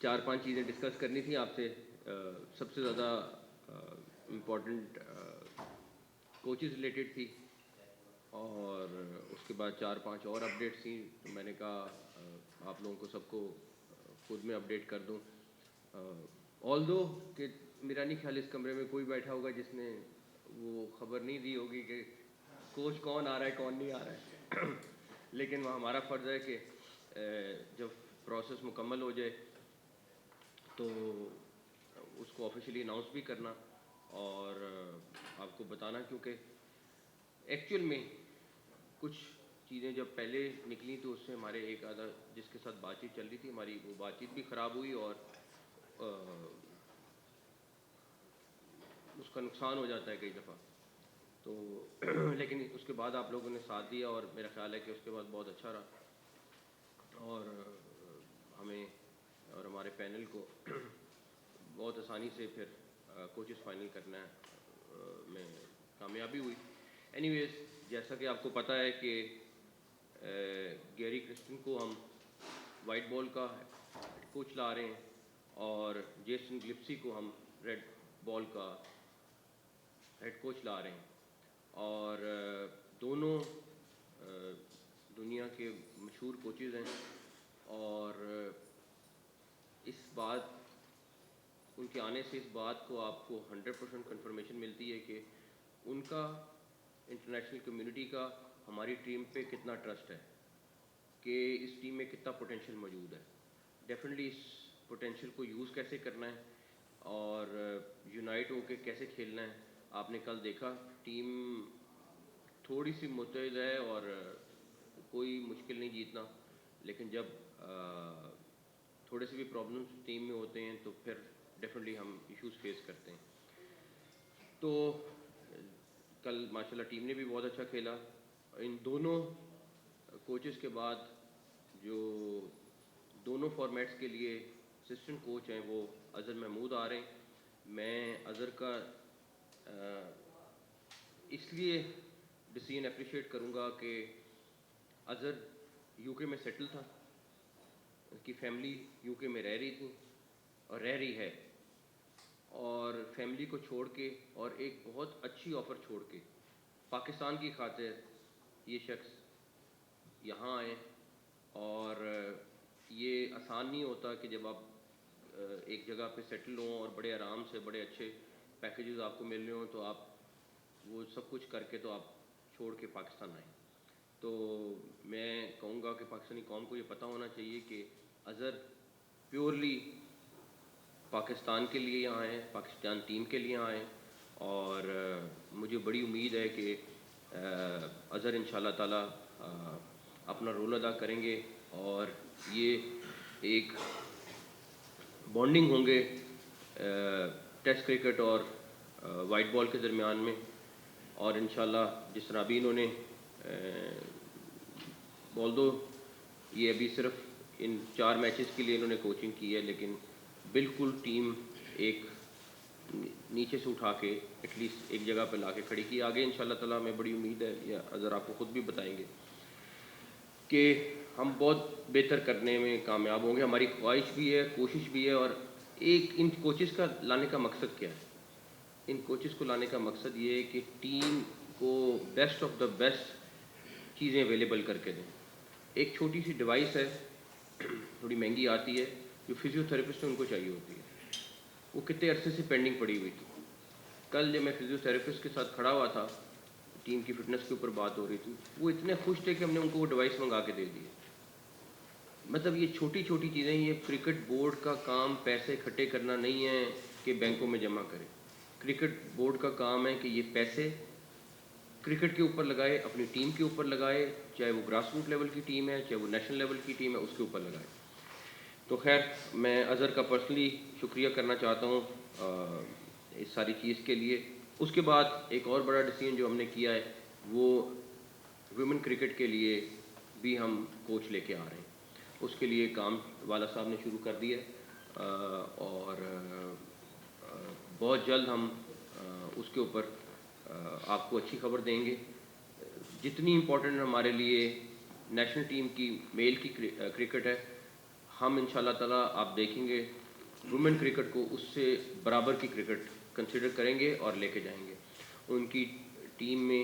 چار پانچ چیزیں ڈسکس کرنی تھیں آپ سے. سب سے زیادہ امپورٹنٹ کوچز ریلیٹڈ تھی, اور اس کے بعد چار پانچ اور اپڈیٹس تھیں. تو میں نے کہا آپ لوگوں کو سب کو خود میں اپڈیٹ کر دوں. آل دو کہ میرا نہیں خیال اس کمرے میں کوئی بیٹھا ہوگا جس نے وہ خبر نہیں دی ہوگی کہ کوچ کون آ رہا ہے کون نہیں آ رہا ہے. لیکن وہ ہمارا فرض ہے کہ جب پروسیس مکمل ہو جائے تو اس کو آفیشیلی اناؤنس بھی کرنا اور آپ کو بتانا, کیونکہ ایکچوئل میں کچھ چیزیں جب پہلے نکلی تو اس سے ہمارے ایک آدھا جس کے ساتھ بات چیت چل رہی تھی ہماری وہ بات چیت بھی خراب ہوئی اور اس کا نقصان ہو جاتا ہے کئی دفعہ. تو لیکن اس کے بعد آپ لوگوں نے ساتھ دیا اور میرا خیال ہے کہ اس کے بعد بہت اچھا رہا, اور ہمیں اور ہمارے پینل کو بہت آسانی سے پھر کوچز فائنل کرنا میں کامیابی ہوئی. اینی ویز, جیسا کہ آپ کو پتہ ہے کہ گیری کرسٹن کو ہم وائٹ بال کا کوچ لا رہے ہیں اور جیسن گلپسی کو ہم ریڈ بال کا ہیڈ کوچ لا رہے ہیں, اور دونوں دنیا کے مشہور کوچز ہیں. اور اس بات ان کے آنے سے اس بات کو آپ کو 100% کنفرمیشن ملتی ہے کہ ان کا انٹرنیشنل کمیونٹی کا ہماری ٹیم پہ کتنا ٹرسٹ ہے, کہ اس ٹیم میں کتنا پوٹینشیل موجود ہے. ڈیفینیٹلی اس پوٹینشیل کو یوز کیسے کرنا ہے اور یونائٹ ہو کے کیسے کھیلنا ہے. آپ نے کل دیکھا ٹیم تھوڑی سی متحد ہے اور کوئی مشکل نہیں جیتنا, لیکن جب تھوڑے سے بھی پرابلمس ٹیم میں ہوتے ہیں تو پھر ڈیفینیٹلی ہم ایشوز فیس کرتے ہیں. تو کل ماشاءاللہ ٹیم نے بھی بہت اچھا کھیلا. ان دونوں کوچز کے بعد جو دونوں فارمیٹس کے لیے اسسٹنٹ کوچ ہیں وہ اظہر محمود آ رہے ہیں. میں اظہر کا اس لیے ڈیسیژن اپریشیٹ کروں گا کہ اظہر یو کے میں سیٹل تھا, اس کی فیملی یو کے میں رہ رہی تھی اور رہ رہی ہے, اور فیملی کو چھوڑ کے اور ایک بہت اچھی آفر چھوڑ کے پاکستان کی خاطر یہ شخص یہاں آئے. اور یہ آسان نہیں ہوتا کہ جب آپ ایک جگہ پہ سیٹل ہوں اور بڑے آرام سے بڑے اچھے پیکیجز آپ کو مل رہے ہوں تو آپ وہ سب کچھ کر کے تو آپ چھوڑ کے پاکستان آئیں. تو میں کہوں گا کہ پاکستانی قوم کو یہ پتہ ہونا چاہیے کہ اظہر پیورلی پاکستان کے لیے یہاں آئے, پاکستان ٹیم کے لیے آئے, اور مجھے بڑی امید ہے کہ اظہر انشاءاللہ تعالی اپنا رول ادا کریں گے اور یہ ایک بانڈنگ ہوں گے ٹیسٹ کرکٹ اور وائٹ بال کے درمیان میں. اور انشاءاللہ جس طرح ابھی انہوں نے بول دو یہ ابھی صرف ان 4 میچز کے لیے انہوں نے کوچنگ کی ہے, لیکن بالکل ٹیم ایک نیچے سے اٹھا کے ایٹ لیسٹ ایک جگہ پہ لا کے کھڑی کی. آگے انشاءاللہ تعالیٰ ہمیں بڑی امید ہے, یا اظہر آپ کو خود بھی بتائیں گے کہ ہم بہت بہتر کرنے میں کامیاب ہوں گے. ہماری خواہش بھی ہے, کوشش بھی ہے. اور ایک ان کوچز کا لانے کا مقصد کیا ہے؟ ان کوچز کو لانے کا مقصد یہ ہے کہ ٹیم کو بیسٹ آف دا بیسٹ چیزیں اویلیبل کر کے دیں. ایک چھوٹی سی ڈیوائس ہے, تھوڑی مہنگی آتی ہے, جو فزیو تھراپسٹ ان کو چاہیے ہوتی ہے. وہ کتنے عرصے سے پینڈنگ پڑی ہوئی تھی. کل جب میں فزیو تھراپسٹ کے ساتھ کھڑا ہوا تھا, ٹیم کی فٹنس کے اوپر بات ہو رہی تھی, وہ اتنے خوش تھے کہ ہم نے ان کو وہ ڈیوائس منگا کے دے دی. مطلب یہ چھوٹی چھوٹی چیزیں, یہ کرکٹ بورڈ کا کام پیسے اکٹھے کرنا نہیں ہے کہ بینکوں میں جمع کرے. کرکٹ بورڈ کا کام ہے کہ یہ پیسے کرکٹ کے اوپر لگائے, اپنی ٹیم کے اوپر لگائے, چاہے وہ گراس روٹ لیول کی ٹیم ہے, چاہے وہ نیشنل لیول کی ٹیم ہے, اس کے اوپر لگائے. تو خیر, میں اظہر کا پرسنلی شکریہ کرنا چاہتا ہوں اس ساری چیز کے لیے. اس کے بعد ایک اور بڑا ڈیسیژن جو ہم نے کیا ہے وہ ویمن کرکٹ کے لیے بھی ہم کوچ لے کے آ رہے ہیں. اس کے لیے کام والا صاحب نے شروع کر دیا, اور بہت جلد ہم اس کے اوپر آپ کو اچھی خبر دیں گے. جتنی امپورٹنٹ ہمارے لیے نیشنل ٹیم کی میل کی کرکٹ ہے, ہم انشاءاللہ تعالیٰ آپ دیکھیں گے وومن کرکٹ کو اس سے برابر کی کرکٹ کنسیڈر کریں گے اور لے کے جائیں گے. ان کی ٹیم میں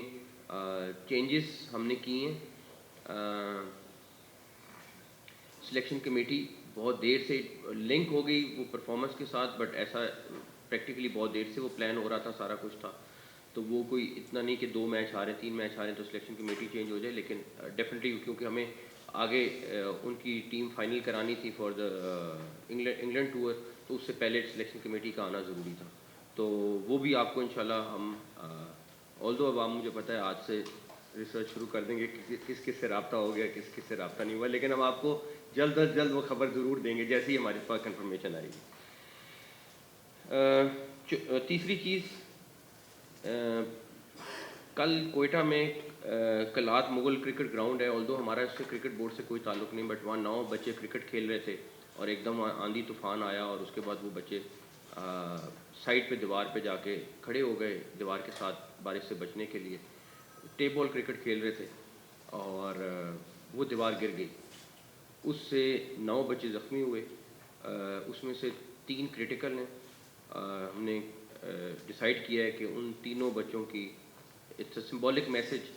چینجز ہم نے کی ہیں. سلیکشن کمیٹی بہت دیر سے لنک ہو گئی وہ پرفارمنس کے ساتھ, بٹ ایسا پریکٹیکلی بہت دیر سے وہ پلان ہو رہا تھا, سارا کچھ تھا. تو وہ کوئی اتنا نہیں کہ 2 میچ ہارے 3 میچ ہارے تو سلیکشن کمیٹی چینج ہو جائے, لیکن ڈیفینیٹلی کیونکہ ہمیں آگے ان کی ٹیم فائنل کرانی تھی فار دا انگلینڈ ٹور, تو اس سے پہلے سلیکشن کمیٹی کا آنا ضروری تھا. تو وہ بھی آپ کو انشاءاللہ ہم آلدو اب مجھے پتہ ہے آج سے ریسرچ شروع کر دیں گے کہ کس کس سے رابطہ ہو گیا کس کس سے رابطہ نہیں ہوا, لیکن ہم آپ کو جلد از جلد وہ خبر ضرور دیں گے جیسے ہی ہمارے پاس کنفرمیشن آئے گی. تیسری چیز, کل کوئٹہ میں کلات مغل کرکٹ گراؤنڈ ہے, آلدو ہمارا اس سے کرکٹ بورڈ سے کوئی تعلق نہیں, بٹ وہاں 9 بچے کرکٹ کھیل رہے تھے اور ایک دم آندھی طوفان آیا اور اس کے بعد وہ بچے سائڈ پہ دیوار پہ جا کے کھڑے ہو گئے دیوار کے ساتھ بارش سے بچنے کے لیے. ٹیپ بال کرکٹ کھیل رہے تھے اور وہ دیوار گر گئی, اس سے 9 بچے زخمی ہوئے, اس میں سے 3 کریٹیکل ہیں. ہم نے ڈیسائیڈ کیا ہے کہ ان تینوں بچوں کی اٹس اے سمبولک میسج,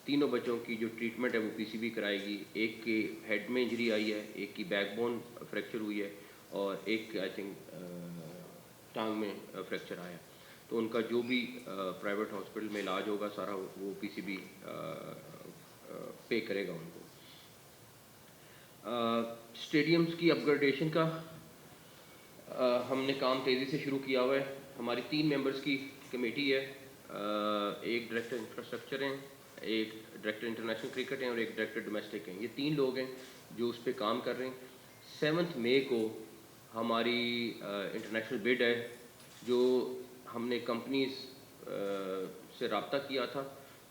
تینوں بچوں کی جو ٹریٹمنٹ ہے وہ پی سی بی کرائے گی. ایک کے ہیڈ میں انجری آئی ہے, ایک کی بیک بون فریکچر ہوئی ہے اور ایک آئی تھنک ٹانگ میں فریکچر آیا. تو ان کا جو بھی پرائیویٹ ہاسپٹل میں علاج ہوگا سارا وہ پی سی بی پے کرے گا ان کو. اسٹیڈیمز کی اپ گریڈیشن کا ہم نے کام تیزی سے شروع کیا ہوا ہے. ہماری 3 ممبرز کی کمیٹی ہے, ایک ڈائریکٹر انفراسٹرکچر ہیں, ایک ڈائریکٹر انٹرنیشنل کرکٹ ہیں اور ایک ڈائریکٹر ڈومیسٹک ہیں. یہ 3 لوگ ہیں جو اس پہ کام کر رہے ہیں. 7 مئی کو ہماری انٹرنیشنل بڈ ہے جو ہم نے کمپنیز سے رابطہ کیا تھا,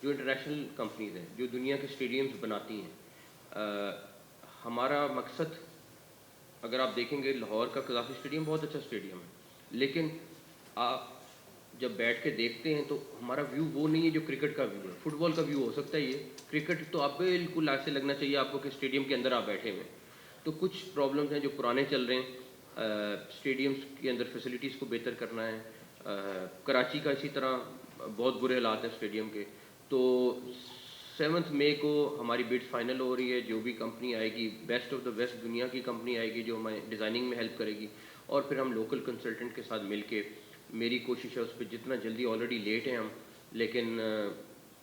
جو انٹرنیشنل کمپنیز ہیں جو دنیا کے اسٹیڈیمز بناتی ہیں. ہمارا مقصد اگر آپ دیکھیں گے لاہور کا قذافی اسٹیڈیم بہت اچھا اسٹیڈیم ہے, لیکن آپ جب بیٹھ کے دیکھتے ہیں تو ہمارا ویو وہ نہیں ہے جو کرکٹ کا ویو ہے. فٹ بال کا ویو ہو سکتا ہے یہ, کرکٹ تو آپ بالکل ایسے لگنا چاہیے آپ کو کہ اسٹیڈیم کے اندر آپ بیٹھے ہوئے. تو کچھ پرابلمس ہیں جو پرانے چل رہے ہیں, اسٹیڈیمس کے اندر فیسلٹیز کو بہتر کرنا ہے. کراچی کا اسی طرح بہت برے حالات ہیں اسٹیڈیم کے. تو 7 مئی کو ہماری بڈ فائنل ہو رہی ہے. جو بھی کمپنی آئے گی بیسٹ آف دا بیسٹ دنیا کی کمپنی آئے گی جو ہمیں ڈیزائننگ میں ہیلپ کرے گی, اور پھر ہم لوکل کنسلٹنٹ کے ساتھ مل کے میری کوشش ہے اس پہ جتنا جلدی, آلریڈی لیٹ ہیں ہم, لیکن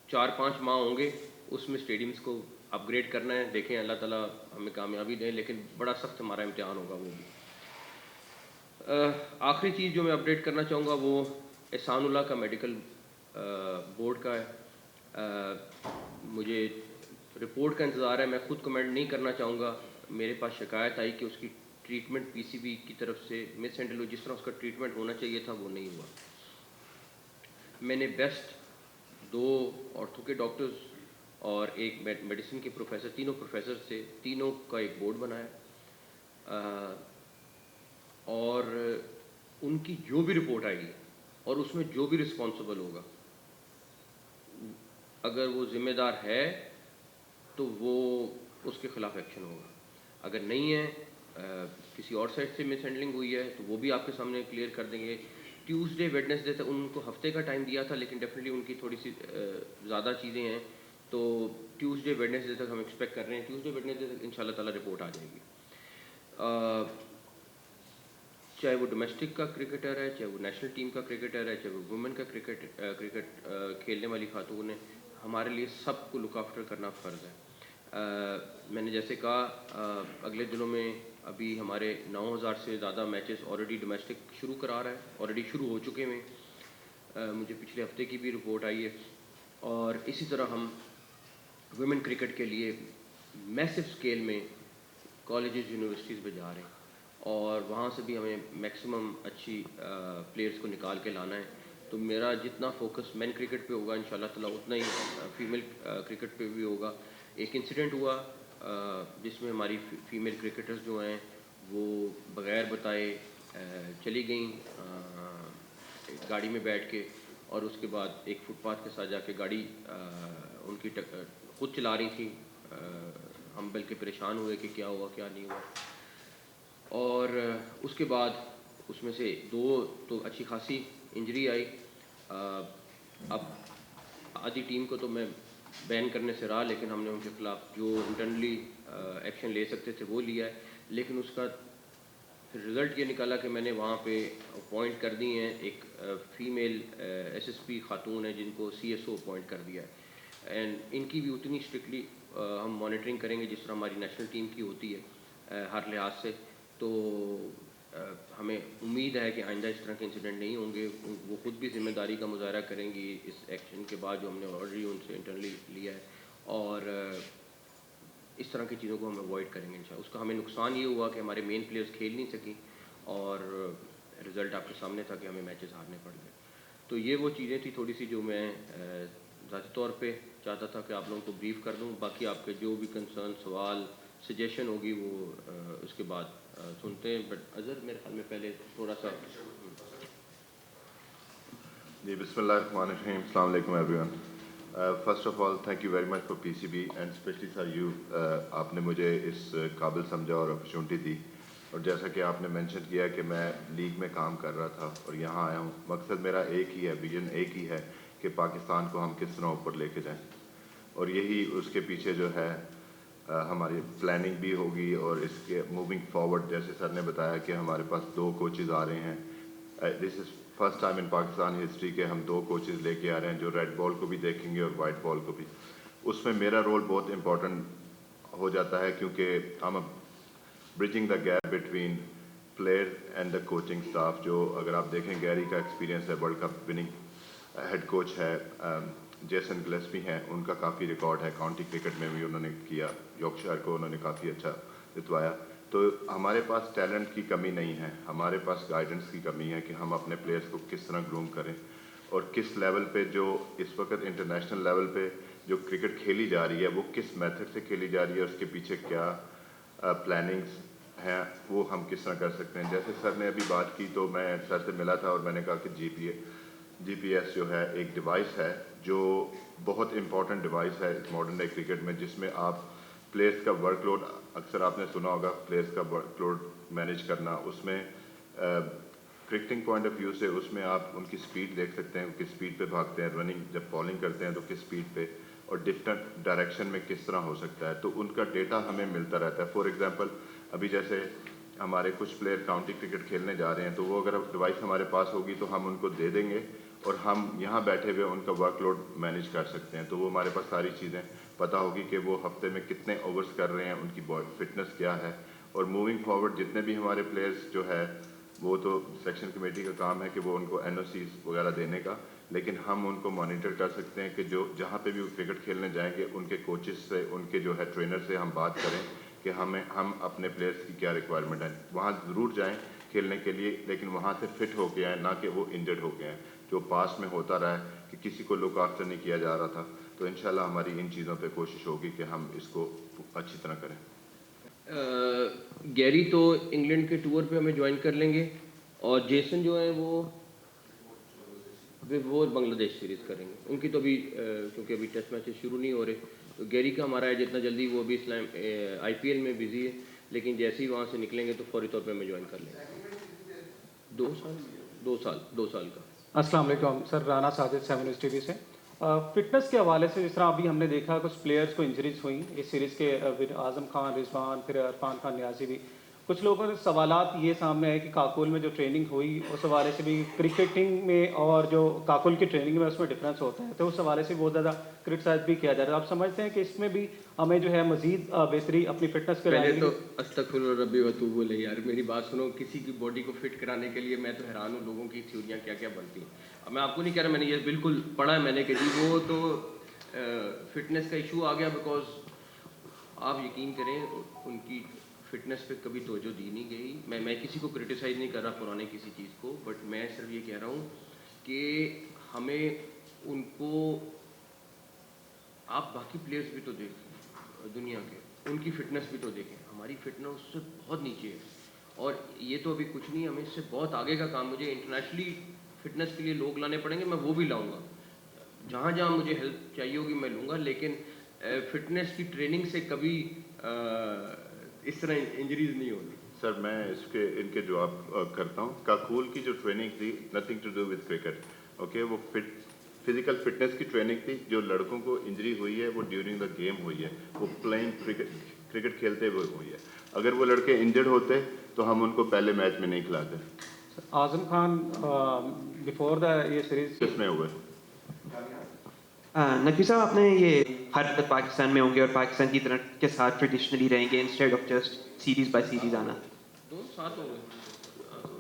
4-5 ماہ ہوں گے اس میں اسٹیڈیمس کو اپ گریڈ کرنا ہے. دیکھیں اللہ تعالیٰ ہمیں کامیابی دیں, لیکن بڑا سخت ہمارا امتحان ہوگا وہ بھی. آخری چیز جو میں اپڈیٹ کرنا چاہوں گا وہ احسان اللہ کا میڈیکل بورڈ کا ہے. مجھے رپورٹ کا انتظار ہے, میں خود کمنٹ نہیں کرنا چاہوں گا. میرے پاس شکایت آئی کہ اس کی ٹریٹمنٹ پی سی بی کی طرف سے مس ہینڈل ہوئی, جس طرح اس کا ٹریٹمنٹ ہونا چاہیے تھا وہ نہیں ہوا. میں نے بیسٹ 2 آرتھو کے ڈاکٹرز اور ایک میڈیسن کے پروفیسر, تینوں پروفیسر سے تینوں کا ایک بورڈ بنایا, اور ان کی جو بھی رپورٹ آئے گی اور اس میں جو بھی رسپانسبل ہوگا, اگر وہ ذمہ دار ہے تو وہ اس کے خلاف ایکشن ہوگا. اگر نہیں ہے, کسی اور سائڈ سے مس ہینڈلنگ ہوئی ہے تو وہ بھی آپ کے سامنے کلیئر کر دیں گے. ٹیوزڈے ویڈنسڈے تک ان کو ہفتے کا ٹائم دیا تھا, لیکن ڈیفینیٹلی ان کی تھوڑی سی زیادہ چیزیں ہیں, تو ٹیوزڈے ویڈنسڈے تک ہم ایکسپیکٹ کر رہے ہیں. ٹیوزڈے ویڈنسڈے تک ان شاء اللہ تعالیٰ رپورٹ آ جائے گی. چاہے وہ ڈومیسٹک کا کرکٹر ہے, چاہے وہ نیشنل ٹیم کا کرکٹر ہے, چاہے وہ وومن کا کرکٹ کھیلنے والی خاتون ہے, ہمارے لیے سب کو لک آفٹر کرنا فرض ہے. میں نے جیسے کہا اگلے دنوں میں ابھی ہمارے 9000 سے زیادہ میچز آلریڈی ڈومیسٹک شروع کرا رہا ہے, آلریڈی شروع ہو چکے ہیں. مجھے پچھلے ہفتے کی بھی رپورٹ آئی ہے. اور اسی طرح ہم ویمن کرکٹ کے لیے میسو اسکیل میں کالجز یونیورسٹیز پہ جا رہے ہیں, اور وہاں سے بھی ہمیں میکسیمم اچھی پلیئرز کو نکال کے لانا ہے. تو میرا جتنا فوکس مین کرکٹ پہ ہوگا ان شاء اللہ تعالیٰ اتنا ہی فیمیل کرکٹ پہ بھی ہوگا. ایک انسیڈنٹ ہوا جس میں ہماری فیمیل کرکٹرز جو ہیں وہ بغیر بتائے چلی گئیں گاڑی میں بیٹھ کے, اور اس کے بعد ایک فٹ پاتھ کے ساتھ جا کے گاڑی ان کی خود چلا رہی تھیں. ہم بلکہ پریشان ہوئے کہ کیا ہوا کیا نہیں ہوا. اور اس کے بعد اس میں سے 2 تو اچھی خاصی انجری آئی. اب آدھی ٹیم کو تو میں بین کرنے سے رہا, لیکن ہم نے ان کے خلاف جو انٹرنلی ایکشن لے سکتے تھے وہ لیا ہے. لیکن اس کا پھر رزلٹ یہ نکالا کہ میں نے وہاں پہ اپوائنٹ کر دی ہیں ایک فیمیل ایس ایس پی خاتون ہے جن کو سی ایس او اپوائنٹ کر دیا ہے. اینڈ ان کی بھی اتنی اسٹرکٹلی ہم مانیٹرنگ کریں گے جس طرح ہماری نیشنل ٹیم کی ہوتی ہے ہر لحاظ سے. تو ہمیں امید ہے کہ آئندہ اس طرح کے انسیڈنٹ نہیں ہوں گے. وہ خود بھی ذمہ داری کا مظاہرہ کریں گی اس ایکشن کے بعد جو ہم نے آلریڈی ان سے انٹرنلی لیا ہے, اور اس طرح کی چیزوں کو ہم اوائڈ کریں گے انشاءاللہ. اس کا ہمیں نقصان یہ ہوا کہ ہمارے مین پلیئرز کھیل نہیں سکیں, اور رزلٹ آپ کے سامنے تھا کہ ہمیں میچز ہارنے پڑ گئے. تو یہ وہ چیزیں تھیں تھوڑی سی جو میں ذاتی طور پہ چاہتا تھا کہ آپ لوگوں کو بریف کر دوں. باقی آپ کے جو بھی کنسرن, سوال, سجیشن ہوگی وہ اس کے بعد سنتے ہیں. بٹ اظہر میرے خیال میں پہلے تھوڑا سا. جی بسم اللہ الرحمن الرحیم. السلام علیکم everyone. First of all thank you very much for P C B and especially sir you. آپ نے مجھے اس قابل سمجھا اور اپرچونٹی دی, اور جیسا کہ آپ نے مینشن کیا کہ میں لیگ میں کام کر رہا تھا اور یہاں آیا ہوں. مقصد میرا ایک ہی ہے, ویژن ایک ہی ہے کہ پاکستان کو ہم کس طرح اوپر لے کے جائیں, اور یہی اس کے پیچھے جو ہے ہماری پلاننگ بھی ہوگی. اور اس کے موونگ فارورڈ جیسے سر نے بتایا کہ ہمارے پاس 2 کوچز آ رہے ہیں. دس از فرسٹ ٹائم ان پاکستان ہسٹری کے ہم 2 کوچز لے کے آ رہے ہیں جو ریڈ بال کو بھی دیکھیں گے اور وائٹ بال کو بھی. اس میں میرا رول بہت امپورٹنٹ ہو جاتا ہے کیونکہ ہم bridging the gap between player and the coaching staff. جو اگر آپ دیکھیں گیری کا ایکسپیرینس ہے, world cup winning head coach ہے. جیسن گلیسپی ہیں, ان کا کافی ریکارڈ ہے کاؤنٹی کرکٹ میں بھی انہوں نے کیا, یارکشائر کو انہوں نے کافی اچھا جتوایا. تو ہمارے پاس ٹیلنٹ کی کمی نہیں ہے, ہمارے پاس گائیڈنس کی کمی ہے کہ ہم اپنے پلیئرز کو کس طرح گروم کریں, اور کس لیول پہ جو اس وقت انٹرنیشنل لیول پہ جو کرکٹ کھیلی جا رہی ہے وہ کس میتھڈ سے کھیلی جا رہی ہے, اس کے پیچھے کیا پلاننگز ہیں, وہ ہم کس طرح کر سکتے ہیں. جیسے سر نے ابھی بات کی تو میں سر سے ملا تھا اور میں نے کہا کہ جی پی ایس جو ہے ایک ڈیوائس ہے جو بہت امپورٹنٹ ڈیوائس ہے اس ماڈرن ڈے کرکٹ میں, جس میں آپ پلیئرز کا ورک لوڈ, اکثر آپ نے سنا ہوگا پلیئرز کا ورک لوڈ مینیج کرنا. اس میں کرکٹنگ پوائنٹ آف ویو سے اس میں آپ ان کی سپیڈ دیکھ سکتے ہیں, کس سپیڈ پہ بھاگتے ہیں, رننگ جب بالنگ کرتے ہیں تو کس سپیڈ پہ, اور ڈفرینٹ ڈائریکشن میں کس طرح ہو سکتا ہے. تو ان کا ڈیٹا ہمیں ملتا رہتا ہے. فار ایگزامپل ابھی جیسے ہمارے کچھ پلیئر کاؤنٹی کرکٹ کھیلنے جا رہے ہیں, تو وہ اگر ڈیوائس ہمارے پاس ہوگی تو ہم ان کو دے دیں گے اور ہم یہاں بیٹھے ہوئے ان کا ورک لوڈ مینیج کر سکتے ہیں. تو وہ ہمارے پاس ساری چیزیں پتہ ہوگی کہ وہ ہفتے میں کتنے اوورز کر رہے ہیں, ان کی فٹنس کیا ہے. اور موونگ فارورڈ جتنے بھی ہمارے پلیئرز جو ہے وہ تو سیکشن کمیٹی کا کام ہے کہ وہ ان کو این او سیز وغیرہ دینے کا, لیکن ہم ان کو مانیٹر کر سکتے ہیں کہ جو جہاں پہ بھی وہ کرکٹ کھیلنے جائیں گے ان کے کوچز سے, ان کے جو ہے ٹرینر سے ہم بات کریں کہ ہم اپنے پلیئرز کی کیا ریکوائرمنٹ ہے. وہاں ضرور جائیں کھیلنے کے لیے, لیکن وہاں سے فٹ ہو کے آئیں, نہ کہ وہ انجرڈ ہو کے آئیں جو پاس میں ہوتا رہا ہے کہ کسی کو لک آفٹر نہیں کیا جا رہا تھا. تو انشاءاللہ ہماری ان چیزوں پہ کوشش ہوگی کہ ہم اس کو اچھی طرح کریں. گیری تو انگلینڈ کے ٹور پہ ہمیں جوائن کر لیں گے, اور جیسن جو ہے وہ بنگلہ دیش سیریز کریں گے. ان کی تو ابھی کیونکہ ابھی ٹیسٹ میچز شروع نہیں ہو رہے, تو گیری کا ہمارا ہے جتنا جلدی, وہ بھی اسلام آئی پی ایل میں بزی ہے, لیکن جیسے ہی وہاں سے نکلیں گے تو فوری طور پہ ہمیں جوائن کر لیں گے. 2 سال کا. السلام علیکم sir, Rana Sajid 7 news TV سے. فٹنس کے حوالے سے جس طرح ابھی ہم نے دیکھا کچھ پلیئرز کو انجریز ہوئیں اس سیریز کے, اعظم خان, رضوان, پھر عرفان خان نیازی بھی. کچھ لوگوں کے سوالات یہ سامنے آئے کہ کاکول میں جو ٹریننگ ہوئی اس حوالے سے بھی کرکٹنگ میں اور جو کاکول کی ٹریننگ میں اس میں ڈفرینس ہوتا ہے, تو اس حوالے سے بہت زیادہ کرٹیسائز بھی کیا جا رہا ہے. آپ سمجھتے ہیں کہ اس میں بھی ہمیں جو ہے مزید بہتری اپنی فٹنس پہ پہلے تو استغفر ربی وتوب الیہ. یار میری بات سنو, کسی کی باڈی کو فٹ کرانے کے لیے میں تو حیران ہوں لوگوں کی تھیوریاں کیا کیا بنتی ہیں. اب میں آپ کو نہیں کہہ رہا, میں نے یہ بالکل پڑھا ہے میں نے کہ جی وہ تو فٹنس کا ایشو آ گیا, بیکاز آپ یقین کریں ان کی فٹنس پہ کبھی توجہ دی نہیں گئی. میں کسی کو کرٹیسائز نہیں کر رہا پرانے کسی چیز کو, بٹ میں صرف یہ کہہ رہا ہوں کہ ہمیں ان کو, آپ باقی پلیئرز بھی تو دیکھیں دنیا کے, ان کی فٹنس بھی تو دیکھیں. ہماری فٹنس اس سے بہت نیچے ہے, اور یہ تو ابھی کچھ نہیں, ہمیں اس سے بہت آگے کا کام. مجھے انٹرنیشنلی فٹنس کے لیے لوگ لانے پڑیں گے, میں وہ بھی لاؤں گا. جہاں جہاں مجھے ہیلپ چاہیے ہوگی میں لوں گا, لیکن فٹنس کی ٹریننگ سے کبھی اس طرح انجریز نہیں ہوگی. سر میں اس کے ان کے جواب کرتا ہوں. کاکول کی جو ٹریننگ تھی nothing to do with cricket. Okay, وہ فزیکل فٹنس کی ٹریننگ تھی. جو لڑکوں کو انجری ہوئی ہے وہ ڈیورنگ دا گیم ہوئی ہے, وہ پلینگ کرکٹ کھیلتے ہوئے ہوئی ہے. اگر وہ لڑکے انجرڈ ہوتے تو ہم ان کو پہلے میچ میں نہیں کھلاتے. اعظم خان بفور دا یہ سیریز کس میں ہوئے؟ نقوی صاحب, آپ نے یہ ہر وقت پاکستان میں ہوں گے اور پاکستان کی طرح کے ساتھ ٹریڈیشنلی رہیں گے instead of just series by series آنا. دونوں ساتھ ہوں گے,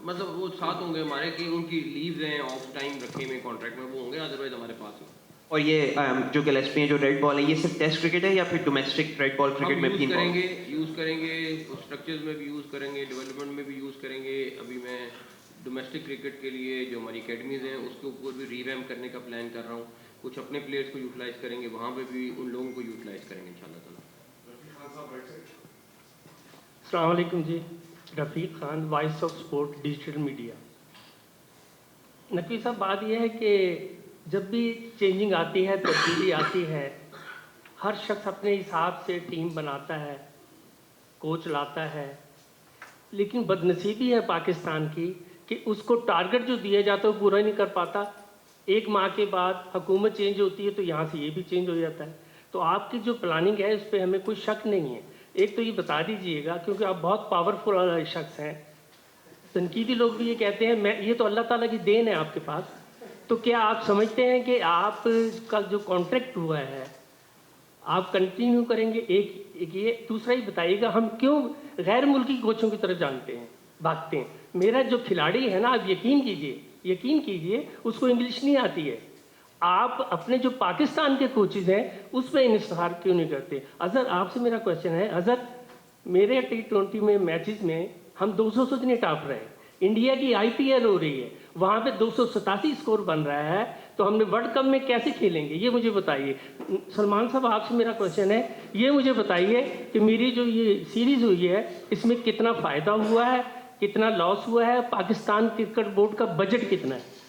مطلب وہ ساتھ ہوں گے ہمارے کہ ان کی لیوز ہیں آف ٹائم رکھے ہوئے کانٹریکٹ میں, وہ ہوں گے, ادروائز ہمارے پاس ہیں. اور یہ جو گلیسپی ہیں جو ریڈ بال ہے, یہ صرف ٹیسٹ کرکٹ ہے یا پھر ڈومیسٹک ریڈ بال کرکٹ میں بھی یوز کریں گے اسٹرکچرز میں بھی یوز کریں گے, ڈیولپمنٹ میں بھی یوز کریں گے. ابھی میں ڈومیسٹک کرکٹ کے لیے جو ہماری اکیڈمیز ہیں اس کے اوپر بھی ریویمپ کرنے کا پلان کر رہا ہوں. کچھ اپنے پلیئرس کو یوٹیلائز کریں گے, وہاں پہ بھی ان لوگوں کو یوٹیلائز کریں گے انشاءاللہ تعالیٰ. السلام علیکم جی. Rafiq Khan, voice of sport digital media. Naqvi Sahib, بات یہ ہے کہ جب بھی چینجنگ آتی ہے, تبدیلی آتی ہے, ہر شخص اپنے حساب سے ٹیم بناتا ہے, کوچ لاتا ہے, لیکن بدنصیبی ہے پاکستان کی کہ اس کو ٹارگٹ جو دیا جاتا ہے وہ پورا نہیں کر پاتا. ایک ماہ کے بعد حکومت چینج ہوتی ہے تو یہاں سے یہ بھی چینج ہو جاتا ہے. تو آپ کی جو پلاننگ ہے اس پہ ہمیں کوئی شک نہیں ہے. ایک تو یہ بتا دیجئے گا کیونکہ آپ بہت پاورفل شخص ہیں, تنقیدی لوگ بھی یہ کہتے ہیں یہ تو اللہ تعالیٰ کی دین ہے آپ کے پاس, تو کیا آپ سمجھتے ہیں کہ آپ کا جو کانٹریکٹ ہوا ہے آپ کنٹینیو کریں گے؟ ایک یہ. دوسرا یہ بتائیے گا ہم کیوں غیر ملکی کوچوں کی طرف جانتے ہیں, بھاگتے ہیں. میرا جو کھلاڑی ہے نا, آپ یقین کیجئے اس کو انگلش نہیں آتی ہے. آپ اپنے جو پاکستان کے کوچز ہیں اس پہ انحصار کیوں نہیں کرتے؟ اظہر, آپ سے میرا کوشچن ہے. اظہر, میرے T20 میں میچز میں ہم 200 سے اتنے ٹاپ رہے ہیں. انڈیا کی IPL ہو رہی ہے, وہاں پہ 287 اسکور بن رہا ہے, تو ہم نے ورلڈ کپ میں کیسے کھیلیں گے؟ یہ مجھے بتائیے. سلمان صاحب, آپ سے میرا کوشچن ہے, یہ مجھے بتائیے کہ میری جو یہ سیریز ہوئی ہے اس میں کتنا فائدہ ہوا ہے, کتنا لاس ہوا ہے, پاکستان کرکٹ بورڈ کا بجٹ کتنا ہے؟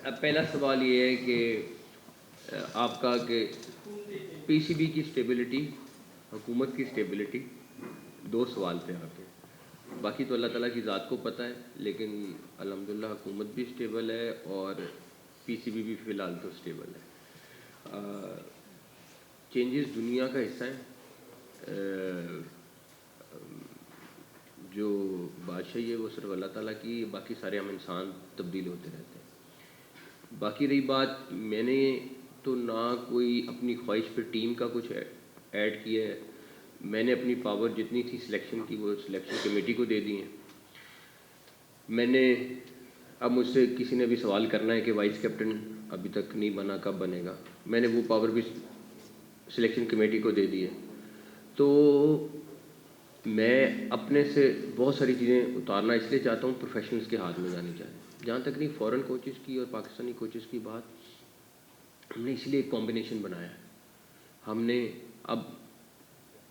اب پہلا سوال یہ ہے کہ آپ کا کہ PCB کی اسٹیبلٹی, حکومت کی اسٹیبلٹی, دو سوال تھے آپ کے. باقی تو اللہ تعالیٰ کی ذات کو پتہ ہے, لیکن الحمدللہ حکومت بھی اسٹیبل ہے اور PCB بھی فی الحال تو اسٹیبل ہے. چینجز دنیا کا حصہ ہیں, جو بادشاہی ہے وہ صرف اللہ تعالیٰ کی, باقی سارے ہم انسان تبدیل ہوتے رہتے ہیں. باقی رہی بات, میں نے تو نہ کوئی اپنی خواہش پہ ٹیم کا کچھ ایڈ کیا ہے. میں نے اپنی پاور جتنی تھی سلیکشن کی وہ سلیکشن کمیٹی کو دے دی ہیں. میں نے اب مجھ سے کسی نے بھی سوال کرنا ہے کہ وائس کیپٹن ابھی تک نہیں بنا, کب بنے گا, میں نے وہ پاور بھی سلیکشن کمیٹی کو دے دی ہے. تو میں اپنے سے بہت ساری چیزیں اتارنا اس لیے چاہتا ہوں پروفیشنلز کے ہاتھ میں جانی چاہیے. جہاں تک نہیں فورن کوچز کی اور پاکستانی کوچز کی بات, ہم نے اس لیے ایک کمبینیشن بنایا ہے. ہم نے اب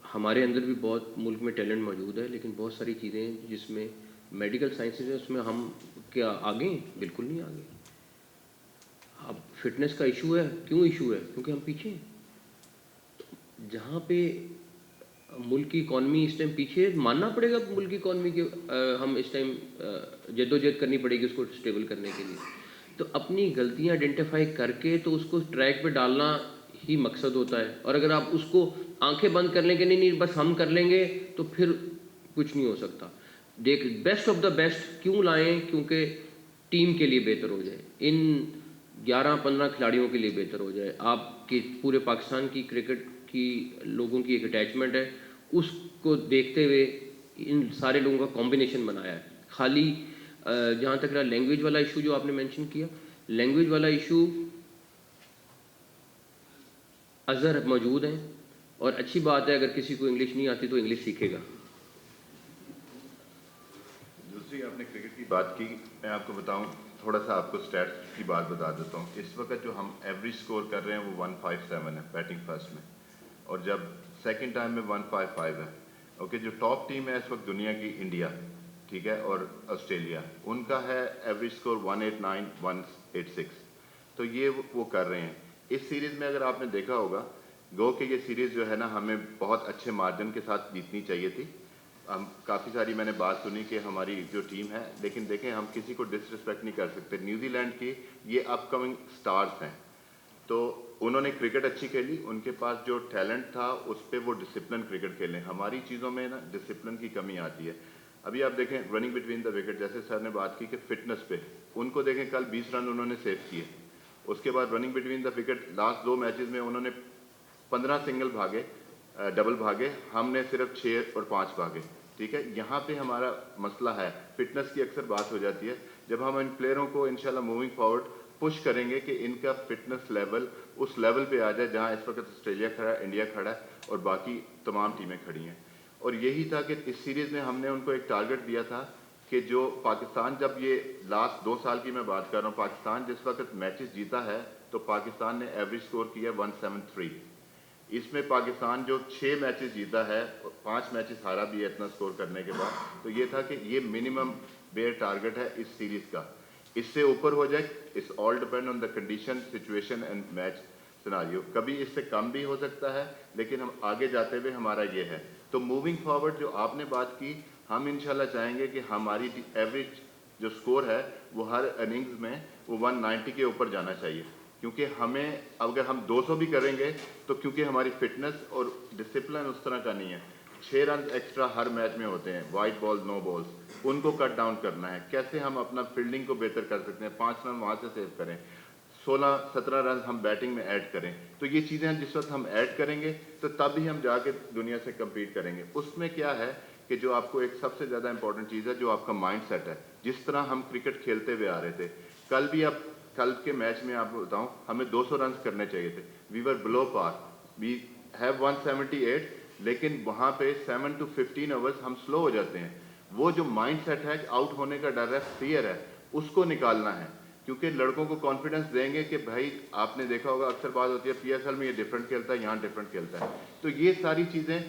ہمارے اندر بھی بہت ملک میں ٹیلنٹ موجود ہے, لیکن بہت ساری چیزیں جس میں میڈیکل سائنسز ہیں اس میں ہم کیا آگے ہیں؟ بالکل نہیں آگے. اب فٹنس کا ایشو ہے, کیوں ایشو ہے؟ کیونکہ ہم پیچھے ہیں. جہاں پہ ملک کی اکانومی اس ٹائم پیچھے, ماننا پڑے گا ملک کی اکانومی کے ہم اس ٹائم جدوجہد کرنی پڑے گی اس کو اسٹیبل کرنے کے لیے. تو اپنی غلطیاں آئیڈینٹیفائی کر کے تو اس کو ٹریک پہ ڈالنا ہی مقصد ہوتا ہے. اور اگر آپ اس کو آنکھیں بند کر لیں کہ نہیں بس ہم کر لیں گے تو پھر کچھ نہیں ہو سکتا. دیکھ, بیسٹ آف دا بیسٹ کیوں لائیں؟ کیونکہ ٹیم کے لیے بہتر ہو جائے, ان 11-15 کھلاڑیوں کے لیے بہتر ہو جائے. آپ کی پورے پاکستان کی کرکٹ کی لوگوں کی ایک اٹیچمنٹ ہے, اس کو دیکھتے ہوئے ان سارے لوگوں کا کمبینیشن بنایا ہے. خالی جہاں تک رہا لینگویج والا ایشو جو آپ نے مینشن کیا, لینگویج والا ایشو اظہر موجود ہیں, اور اچھی بات ہے اگر کسی کو انگلش نہیں آتی تو انگلش سیکھے گا. دوسری آپ نے کرکٹ کی بات کی, میں آپ کو بتاؤں تھوڑا سا, آپ کو اسٹیٹس کی بات بتا دیتا ہوں. اس وقت جو ہم ایوریج سکور کر رہے ہیں وہ 157 ہے بیٹنگ فرسٹ میں, اور جب سیکنڈ ٹائم میں 155 ہے. اوکے, جو ٹاپ ٹیم ہے اس وقت دنیا کی انڈیا, ٹھیک ہے, اور آسٹریلیا, ان کا ہے ایوریج سکور 189 186. تو یہ وہ کر رہے ہیں. اس سیریز میں اگر آپ نے دیکھا ہوگا گو کہ یہ سیریز جو ہے نا ہمیں بہت اچھے مارجن کے ساتھ جیتنی چاہیے تھی. ہم کافی ساری میں نے بات سنی کہ ہماری جو ٹیم ہے، لیکن دیکھیں ہم کسی کو ڈس رسپیکٹ نہیں کر سکتے. نیوزی لینڈ کی یہ اپ کمنگ سٹارز ہیں، تو انہوں نے کرکٹ اچھی کھیلی، ان کے پاس جو ٹیلنٹ تھا اس پہ وہ ڈسپلن کرکٹ کھیلیں. ہماری چیزوں میں نا ڈسپلن کی کمی آتی ہے. ابھی آپ دیکھیں رننگ بٹوین دا وکٹ، جیسے سر نے بات کی کہ فٹنس پہ ان کو دیکھیں، کل 20 رن انہوں نے سیو کیے. اس کے بعد running between the wicket last 2 matches میں انہوں نے 15 سنگل بھاگے، ڈبل بھاگے، ہم نے صرف 6 اور 5 بھاگے. ٹھیک ہے، یہاں پہ ہمارا مسئلہ ہے. فٹنس کی اکثر بات ہو جاتی ہے. جب ہم ان پلیئروں کو انشاءاللہ موونگ فارورڈ پش کریں گے کہ ان کا فٹنس لیول اس لیول پہ آ جائے جہاں اس وقت آسٹریلیا کھڑا ہے، انڈیا کھڑا ہے اور باقی تمام ٹیمیں کھڑی ہیں. اور یہی تھا کہ اس سیریز میں ہم نے ان کو ایک ٹارگٹ دیا تھا کہ جو پاکستان، جب یہ لاسٹ 2 سال کی میں بات کر رہا ہوں، پاکستان جس وقت میچز جیتا ہے تو پاکستان نے ایوریج سکور کیا 173. اس میں پاکستان جو 6 میچز جیتا ہے، 5 میچز ہارا بھی ہے اتنا سکور کرنے کے بعد. تو یہ تھا کہ یہ منیمم بیئر ٹارگٹ ہے اس سیریز کا. اس سے اوپر ہو جائے، اس all depend on the condition, situation and match scenario. کبھی اس سے کم بھی ہو سکتا ہے، لیکن ہم آگے جاتے ہوئے ہمارا یہ ہے. تو موونگ فارورڈ جو آپ نے بات کی، ہم انشاءاللہ چاہیں گے کہ ہماری ایوریج جو سکور ہے وہ ہر اننگز میں وہ 190 کے اوپر جانا چاہیے. کیونکہ ہمیں اگر ہم 200 بھی کریں گے تو کیونکہ ہماری فٹنس اور ڈسپلن اس طرح کا نہیں ہے. 6 رن ایکسٹرا ہر میچ میں ہوتے ہیں، وائٹ بال، نو بالز، ان کو کٹ ڈاؤن کرنا ہے. کیسے ہم اپنا فیلڈنگ کو بہتر کر سکتے ہیں، 5 رن وہاں سے سیو کریں، 16-17 رن ہم بیٹنگ میں ایڈ کریں. تو یہ چیزیں جس وقت ہم ایڈ کریں گے تو تب ہی ہم جا کے دنیا سے کمپیٹ کریں گے. اس میں کیا ہے کہ جو آپ کو ایک سب سے زیادہ امپورٹنٹ چیز ہے جو آپ کا مائنڈ سیٹ ہے. جس طرح ہم کرکٹ کھیلتے ہوئے آ رہے تھے، کل بھی اب کل کے میچ میں آپ کو بتاؤں ہمیں 200 رنز کرنے چاہیے تھے. وی ور بلو پار، وی ہیو 178، لیکن وہاں پہ 7 to 15 اوورز ہم سلو ہو جاتے ہیں. وہ جو مائنڈ سیٹ ہے، آؤٹ ہونے کا ڈر ہے، فیئر ہے، اس کو نکالنا ہے. کیونکہ لڑکوں کو کانفیڈنس دیں گے کہ بھائی آپ نے دیکھا ہوگا اکثر بات ہوتی ہے پی ایس ایل میں یہ ڈفرینٹ کھیلتا ہے، یہاں ڈفرینٹ کھیلتا ہے. تو یہ ساری چیزیں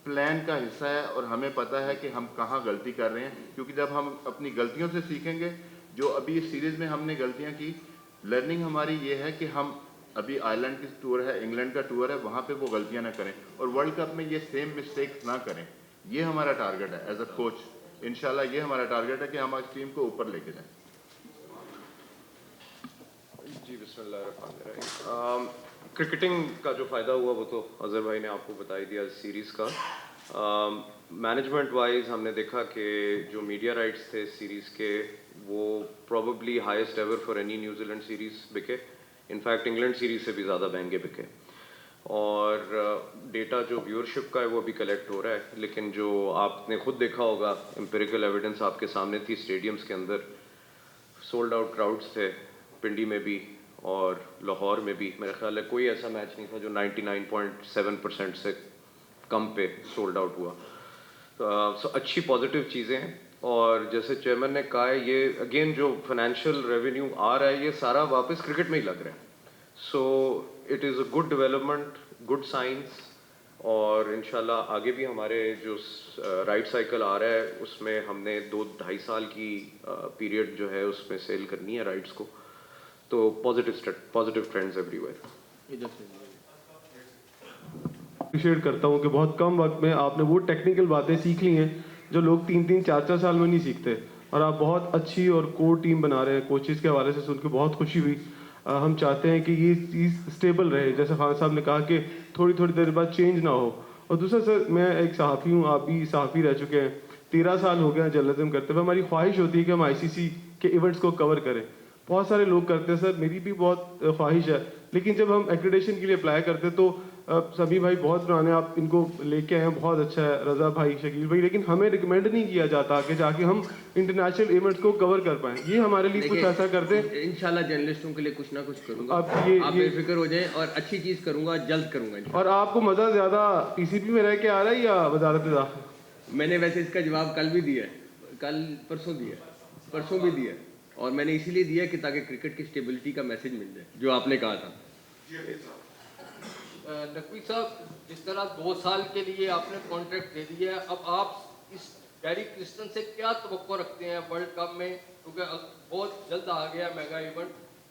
پلان کا حصہ ہے اور ہمیں پتہ ہے کہ ہم کہاں غلطی کر رہے ہیں. کیونکہ جب ہم اپنی غلطیوں سے سیکھیں گے، جو ابھی اس سیریز میں ہم نے غلطیاں کی، لرننگ ہماری یہ ہے کہ ہم ابھی آئرلینڈ کی ٹور ہے، انگلینڈ کا ٹور ہے، وہاں پہ وہ غلطیاں نہ کریں اور ورلڈ کپ میں یہ سیم مسٹیکس نہ کریں. یہ ہمارا ٹارگٹ ہے ایز اے کوچ. انشاءاللہ یہ ہمارا ٹارگٹ ہے کہ ہم اس ٹیم کو اوپر لے کے جائیں. جی بسم اللہ الرحمن الرحیم. کرکٹنگ کا جو فائدہ ہوا وہ تو اظہر بھائی نے آپ کو بتا ہی دیا سیریز کا. مینجمنٹ وائز ہم نے دیکھا کہ جو میڈیا رائٹس تھے سیریز کے وہ probably highest ever for any New Zealand series بکے. انفیکٹ انگلینڈ سیریز سے بھی زیادہ مہنگے بکے. اور ڈیٹا جو ویورشپ کا ہے وہ ابھی کلیکٹ ہو رہا ہے، لیکن جو آپ نے خود دیکھا ہوگا امپیریکل ایویڈنس آپ کے سامنے تھی، اسٹیڈیمز کے اندر سولڈ آؤٹ کراؤڈس تھے، پنڈی میں بھی اور لاہور میں بھی. میرا خیال ہے کوئی ایسا میچ نہیں تھا جو 99.7% سے کم پہ سولڈ آؤٹ ہوا. سو اچھی پازیٹیو چیزیں ہیں. اور جیسے چیئرمین نے کہا ہے، یہ اگین جو فائنینشیل ریونیو آ رہا ہے یہ سارا واپس کرکٹ میں ہی لگ رہا ہے. So it is a good development, good science. اور انشاءاللہ آگے بھی ہمارے جو رائٹ سائیکل آ رہا ہے اس میں ہم نے 2-2.5 سال کی پیریڈ جو ہے اس میں سیل کرنی ہے رائٹس کو. تو positive trends every where. Appreciate کرتا ہوں کہ بہت کم وقت میں آپ نے وہ ٹیکنیکل باتیں سیکھ لی ہیں جو لوگ 3-4 سال میں نہیں سیکھتے. اور آپ بہت اچھی اور کور ٹیم بنا رہے ہیں. کوچز کے حوالے سے سن کے بہت خوشی ہوئی. ہم چاہتے ہیں کہ یہ چیز اسٹیبل رہے، جیسے خان صاحب نے کہا کہ تھوڑی دیر بعد چینج نہ ہو. اور دوسرا سر، میں ایک صحافی ہوں، آپ بھی صحافی رہ چکے ہیں، 13 سال ہو گئے ہیں جرنلزم کرتے ہوئے. ہماری خواہش ہوتی ہے کہ ہم ICC کے ایونٹس کو کور کریں. بہت سارے لوگ کرتے ہیں سر، میری بھی بہت خواہش ہے. لیکن جب ہم ایکریڈیشن کے لیے اپلائی کرتے تو سبھی بھائی بہت پرانے آپ ان کو لے کے آئے ہیں، بہت اچھا ہے، رضا بھائی، شکیل بھائی، لیکن ہمیں ریکمینڈ نہیں کیا جاتا کہ جا کے ہم انٹرنیشنل ایونٹس کو کور کر پائیں. یہ ہمارے لیے کچھ ایسا کر دیں. انشاءاللہ جرنلسٹوں کے لیے کچھ نہ کچھ کروں گا. آپ آپ بے فکر ہو جائیں اور اچھی چیز کروں گا، جلد کروں گا. اور آپ کو مزہ زیادہ PCB میں رہ کے آ رہا ہے یا وزارت داخلہ؟ میں نے ویسے اس کا جواب کل بھی دیا ہے، پرسوں بھی دیا. اور میں نے اسی لیے دیا کہ تاکہ کرکٹ کی اسٹیبلٹی کا میسج مل جائے جو آپ نے کہا تھا. نقوی صاحب، جس طرح 2 سال کے لیے آپ نے کانٹریکٹ دے دیا ہے، اب آپ اس گیری کرسٹن سے کیا توقع رکھتے ہیں ورلڈ کپ میں؟ کیونکہ بہت جلد آ گیا میگا ایونٹ.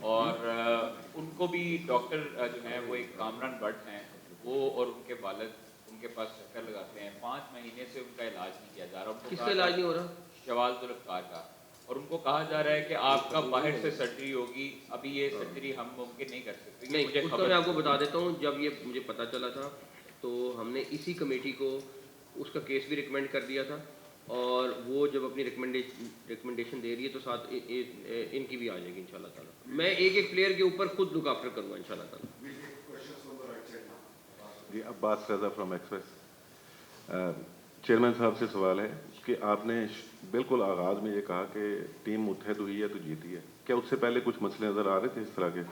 اور ان کو بھی ڈاکٹر جو ہیں وہ ایک کامران بٹ ہیں، وہ اور ان کے والد ان کے پاس چکر لگاتے ہیں. 5 مہینے سے ان کا علاج نہیں کیا جا رہا. کس کا علاج نہیں ہو رہا؟ شواز ذوالفقار کا. اور ان کو کہا جا رہا ہے کہ آپ کا باہر سے سرجری ہوگی. ابھی یہ سرجری ہم ممکن نہیں کر سکتے. نہیں، اس کا میں آپ کو بتا دیتا ہوں. جب یہ مجھے پتہ چلا تھا تو ہم نے اسی کمیٹی کو اس کا کیس بھی ریکمینڈ کر دیا تھا، اور وہ جب اپنی ریکمنڈیشن دے رہی ہے تو ساتھ ان کی بھی آ جائے گی انشاءاللہ تعالیٰ. میں ایک ایک پلیئر کے اوپر خود لک آفٹر کروں گا انشاءاللہ تعالیٰ. جی عباس رضا فرام ایکسپریس. چیئرمین صاحب سے سوال ہے کہ آپ نے بالکل آغاز میں یہ کہا کہ ٹیم متحد ہوئی ہے تو جیتی ہے. کیا اس سے پہلے کچھ مسئلے نظر آ رہے تھے اس طرح کے؟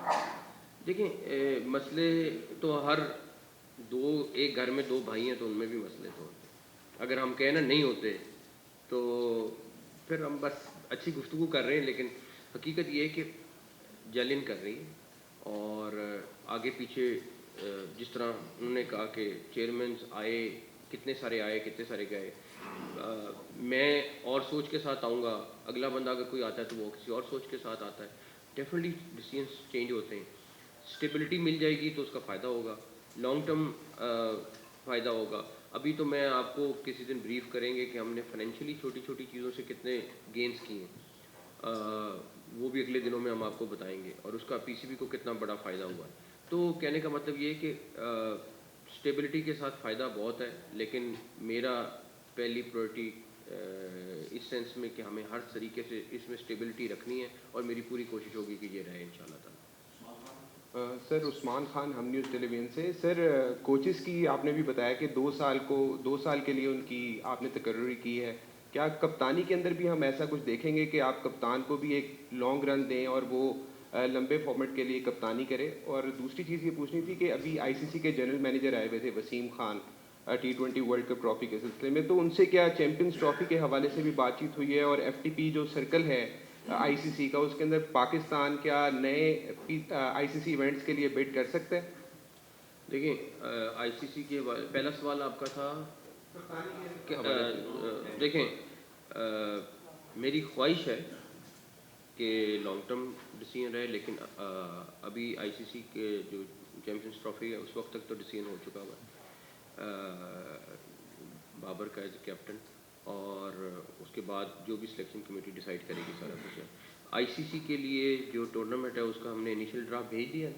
دیکھیں مسئلے تو ہر ایک گھر میں 2 بھائی ہیں تو ان میں بھی مسئلے تو ہوتے. اگر ہم کہیں نا نہیں ہوتے تو پھر ہم بس اچھی گفتگو کر رہے ہیں، لیکن حقیقت یہ ہے کہ جلن کر رہی ہے. اور آگے پیچھے جس طرح انہوں نے کہا کہ چیئرمینز آئے، کتنے سارے آئے کتنے سارے گئے، میں اور سوچ کے ساتھ آؤں گا. اگلا بندہ اگر کوئی آتا ہے تو وہ کسی اور سوچ کے ساتھ آتا ہے. ڈیفینیٹلی ڈیسیژنس چینج ہوتے ہیں. اسٹیبلٹی مل جائے گی تو اس کا فائدہ ہوگا، لانگ ٹرم فائدہ ہوگا. ابھی تو میں آپ کو کسی دن بریف کریں گے کہ ہم نے فائنینشلی چھوٹی چھوٹی چیزوں سے کتنے گینز کیے ہیں، وہ بھی اگلے دنوں میں ہم آپ کو بتائیں گے، اور اس کا پی سی بی کو کتنا بڑا فائدہ ہوا ہے. تو کہنے کا مطلب یہ ہے کہ اسٹیبلٹی کے ساتھ فائدہ بہت ہے، لیکن میرا پہلی پرائرٹی اس سینس میں کہ ہمیں ہر طریقے سے اس میں اسٹیبلٹی رکھنی ہے، اور میری پوری کوشش ہوگی کہ یہ رہے انشاءاللہ تعالیٰ. سر عثمان خان، ہم نیوز ٹیلی ویژن سے. سر کوچز کی آپ نے بھی بتایا کہ 2 سال کے لیے ان کی آپ نے تقرری کی ہے. کیا کپتانی کے اندر بھی ہم ایسا کچھ دیکھیں گے کہ آپ کپتان کو بھی ایک لانگ رن دیں اور وہ لمبے فارمیٹ کے لیے کپتانی کرے؟ اور دوسری چیز یہ پوچھنی تھی کہ ابھی آئی سی سی کے جنرل مینیجر آئے ہوئے تھے Wasim Khan T20 World Cup trophy کے سلسلے میں، تو ان سے کیا چیمپئنز ٹرافی کے حوالے سے بھی بات چیت ہوئی ہے؟ اور ایف ٹی پی جو سرکل ہے آئی سی سی کا، اس کے اندر پاکستان کیا نئے آئی سی سی ایونٹس کے لیے بڈ کر سکتے ہیں؟ دیکھیں آئی سی سی کے پہلا سوال آپ کا تھا، دیکھیں میری خواہش ہے کہ لانگ ٹرم ڈیسیژن رہے، لیکن ابھی آئی سی سی کے جو چیمپئنز ٹرافی ہے اس وقت تک تو ڈیسیژن ہو چکا ہوا ہے بابر کا ایز اے کیپٹن، اور اس کے بعد جو بھی سلیکشن کمیٹی ڈیسائیڈ کرے گی سارا کچھ ہے. آئی سی سی کے لیے جو ٹورنامنٹ ہے اس کا ہم نے انیشیل ڈرافٹ بھیج دیا،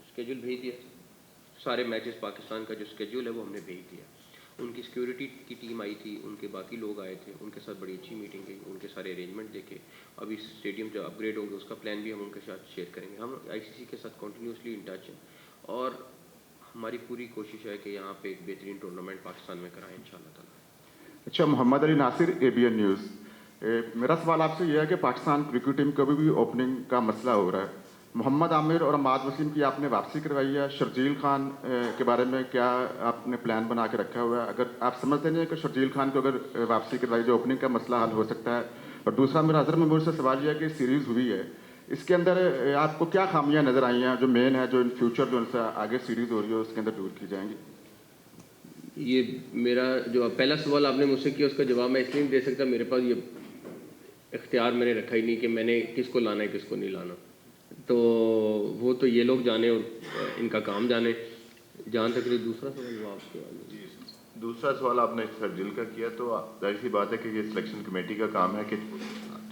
اسکیجول بھیج دیا. سارے میچز پاکستان کا جو اسکیجول ہے وہ ہم نے بھیج دیا. ان کی سیکیورٹی کی ٹیم آئی تھی، ان کے باقی لوگ آئے تھے، ان کے ساتھ بڑی اچھی میٹنگ گئی، ان کے سارے ارینجمنٹ دیکھے. ابھی اسٹیڈیم جو اپ گریڈ ہوں گے اس کا پلان بھی ہم ان کے ساتھ شیئر کریں گے. ہم آئی سی سی کے ساتھ کنٹینیوسلی ان ٹچ ہیں، اور ہماری پوری کوشش ہے کہ یہاں پہ ایک بہترین ٹورنامنٹ پاکستان میں کرائیں انشاءاللہ تعالیٰ. اچھا، محمد علی ناصر، ABN نیوز. میرا سوال آپ سے یہ ہے کہ پاکستان کرکٹ ٹیم کو بھی اوپننگ کا مسئلہ ہو رہا ہے. محمد عامر اور عماد وسیم کی آپ نے واپسی کروائی ہے. شرجیل خان کے بارے میں کیا آپ نے پلان بنا کے رکھا ہوا ہے؟ اگر آپ سمجھتے نہیں ہیں کہ شرجیل خان کو اگر واپسی کروائی جو اوپننگ کا مسئلہ حل ہو سکتا ہے. اور دوسرا میرا اظہر محمود سے سوال یہ ہے کہ سیریز ہوئی ہے، اس کے اندر آپ کو کیا خامیاں نظر آئی ہیں جو مین ہے، جو ان فیوچر جو ان سے آگے سیریز ہو رہی ہے اس کے اندر دور کی جائیں گی؟ یہ میرا جو پہلا سوال آپ نے مجھ سے کیا اس کا جواب میں اس لیے نہیں دے سکتا، میرے پاس یہ اختیار میں نے رکھا ہی نہیں کہ میں نے کس کو لانا ہے کس کو نہیں لانا. تو وہ تو یہ لوگ جانے اور ان کا کام جانے. جہاں تک دوسرا سوال جواب کے دوسرا سوال آپ نے شرجیل کا کیا، تو ظاہر سی بات ہے کہ یہ سلیکشن کمیٹی کا کام ہے کہ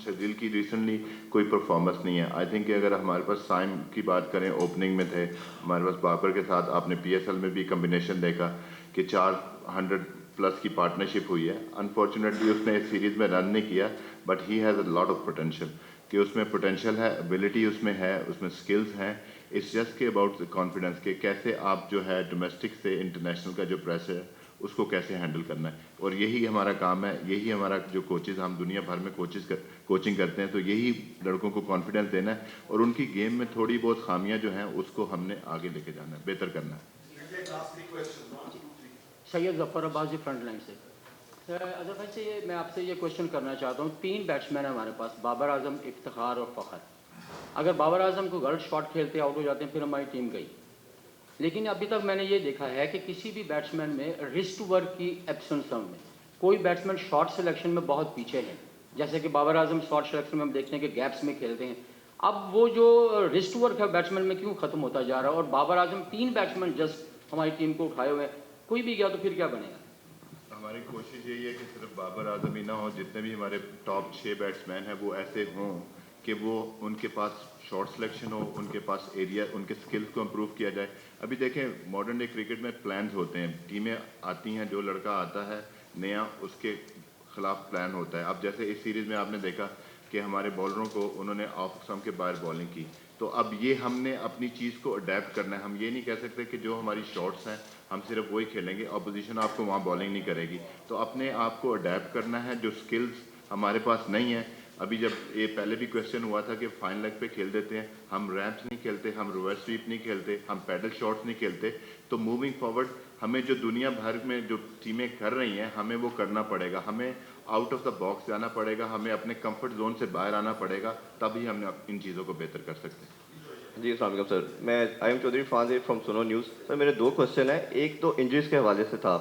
شرجیل کی ریسنٹلی کوئی پرفارمنس نہیں ہے. آئی تھنک کہ اگر ہمارے پاس سائم کی بات کریں، اوپننگ میں تھے ہمارے پاس بابر کے ساتھ، آپ نے PSL میں بھی کمبینیشن دیکھا کہ 400+ کی پارٹنرشپ ہوئی ہے. انفارچونیٹلی اس نے اس سیریز میں رن نہیں کیا، but he has a lot of potential, کہ اس میں پوٹینشیل ہے، ایبلٹی اس میں ہے، اس میں سکلز ہیں. اٹس جسٹ کہ اباؤٹ کانفیڈنس کہ کیسے آپ جو ہے ڈومیسٹک سے انٹرنیشنل کا جو پریشر ہے اس کو کیسے ہینڈل کرنا ہے. اور یہی ہمارا کام ہے، یہی ہمارا جو کوچز، ہم دنیا بھر میں کوچنگ کرتے ہیں، تو یہی لڑکوں کو کانفیڈنس دینا ہے اور ان کی گیم میں تھوڑی بہت خامیاں جو ہیں اس کو ہم نے آگے لے کے جانا ہے، بہتر کرنا ہے. سید ظفر عباسی فرنٹ لائن سے. اظہر بھائی سے میں آپ سے یہ کوشچن کرنا چاہتا ہوں. 3 بیٹسمین ہیں ہمارے پاس، بابر اعظم، افتخار اور فخر. اگر بابر اعظم کو غلط شاٹ کھیلتے آؤٹ ہو جاتے ہیں پھر ہماری ٹیم گئی. لیکن ابھی تک میں نے یہ دیکھا ہے کہ کسی بھی بیٹسمین میں رسٹ ورک کی ایبسنس میں کوئی بیٹسمین شاٹ سلیکشن میں بہت پیچھے ہے. جیسے کہ بابر اعظم شاٹ سلیکشن میں ہم دیکھتے ہیں کہ گیپس میں کھیلتے ہیں. اب وہ جو رسٹ ورک ہے بیٹسمین میں کیوں ختم ہوتا جا رہا ہے؟ اور بابر اعظم 3 بیٹسمین جسٹ ہماری ٹیم کو اٹھائے ہوئے ہیں، کوئی بھی گیا تو پھر کیا بنے گا؟ ہماری کوشش یہی ہے کہ صرف بابر اعظم ہی نہ ہو، جتنے بھی ہمارے ٹاپ 6 بیٹسمین ہیں وہ ایسے ہوں کہ وہ ان کے پاس شارٹ سلیکشن ہو، ان کے پاس ایریا، ان کے سکلز کو امپروو کیا جائے. ابھی دیکھیں ماڈرن ڈے کرکٹ میں پلانز ہوتے ہیں، ٹیمیں آتی ہیں، جو لڑکا آتا ہے نیا اس کے خلاف پلان ہوتا ہے. اب جیسے اس سیریز میں آپ نے دیکھا کہ ہمارے بالروں کو انہوں نے آف اسٹمپ کے باہر بالنگ کی، تو اب یہ ہم نے اپنی چیز کو اڈیپٹ کرنا ہے. ہم یہ نہیں کہہ سکتے کہ جو ہماری شارٹس ہیں ہم صرف وہی کھیلیں گے، اپوزیشن آپ کو وہاں بالنگ نہیں کرے گی. تو اپنے آپ کو اڈیپٹ کرنا ہے. جو سکلز ہمارے پاس نہیں ہیں، ابھی جب یہ پہلے بھی کویشچن ہوا تھا کہ فائن لیگ پہ کھیل دیتے ہیں، ہم ریمپس نہیں کھیلتے، ہم ریورس سویپ نہیں کھیلتے، ہم پیڈل شاٹس نہیں کھیلتے. تو موونگ فارورڈ ہمیں جو دنیا بھر میں جو ٹیمیں کر رہی ہیں ہمیں وہ کرنا پڑے گا. ہمیں آؤٹ آف دا باکس جانا پڑے گا، ہمیں اپنے کمفرٹ زون سے باہر آنا پڑے گا، تبھی ہم ان چیزوں کو بہتر کر سکتے ہیں. جی السلام علیکم سر، میں آئی ایم چودھری فانزی فرام سنو نیوز. سر میرے 2 کوشچن ہیں. ایک تو انجریز کے حوالے سے تھا.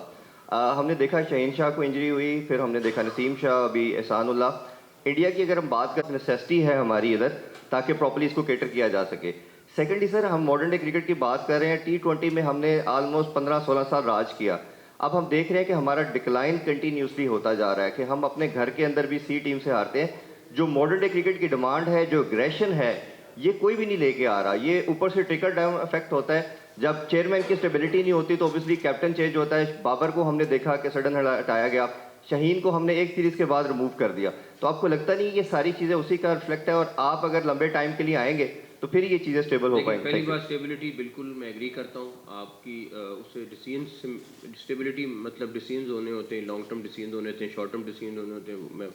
ہم نے دیکھا شہین شاہ کو انجری ہوئی، پھر ہم نے دیکھا نسیم شاہ، ابھی احسان اللہ. انڈیا کی اگر ہم بات کریں نیسیسٹی ہے ہماری ادھر تاکہ پراپرلی اس کو کیٹر کیا جا سکے. سیکنڈلی سر ہم ماڈرن ڈے کرکٹ کی بات کر رہے ہیں، T20 میں ہم نے آلموسٹ 15-16 سال راج کیا. اب ہم دیکھ رہے ہیں کہ ہمارا ڈکلائن کنٹینیوسلی ہوتا جا رہا ہے کہ ہم اپنے گھر کے اندر بھی سی ٹیم سے ہارتے ہیں. جو ماڈرن ڈے کرکٹ کی ڈیمانڈ ہے، جو اگریشن ہے، یہ کوئی بھی نہیں لے کے آ رہا. یہ اوپر سے ٹرکل ڈاؤن افیکٹ ہوتا ہے. جب چیئرمین کی اسٹیبلٹی نہیں ہوتی تو اوبیسلی کیپٹن چینج ہوتا ہے. بابر کو ہم نے دیکھا کہ سڈن ہٹایا گیا، شہین کو ہم نے ایک سیریز کے بعد ریموو کر دیا. تو آپ کو لگتا نہیں یہ ساری چیزیں اسی کا ریفلیکٹ ہے؟ اور آپ اگر لمبے ٹائم کے لیے آئیں گے تو پھر یہ چیزیں اسٹیبل ہو پائیں گی. پہلی بات اسٹیبلٹی، بالکل میں ایگری کرتا ہوں آپ کی. اس سے ڈیسیژنس اسٹیبلٹی مطلب ڈیسیژنز ہونے ہوتے ہیں، لانگ ٹرم ڈیسیژنز ہونے ہوتے ہیں، شارٹ ٹرم ڈیسیژنز ہونے ہوتے ہیں. میں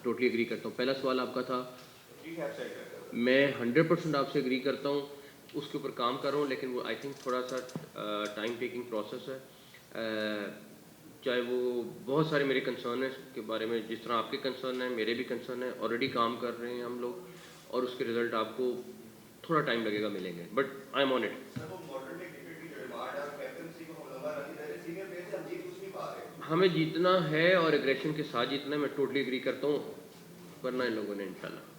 ٹوٹلی ایگری کرتا ہوں. پہلا سوال آپ کا تھا، میں 100% آپ سے ایگری کرتا ہوں، اس کے اوپر کام کر رہا ہوں، لیکن وہ آئی تھنک تھوڑا سا ٹائم ٹیکنگ پروسیس ہے. چاہے وہ بہت سارے میرے کنسرن ہیں اس کے بارے میں، جس طرح آپ کے کنسرن ہیں میرے بھی کنسرن ہیں. آلریڈی کام کر رہے ہیں ہم لوگ، اور اس کے رزلٹ آپ کو تھوڑا ٹائم لگے گا ملیں گے، but I am on it. ہمیں جیتنا ہے اور ایگریشن کے ساتھ جیتنا ہے. میں ٹوٹلی ایگری کرتا ہوں، ورنہ ان لوگوں نے انشاءاللہ.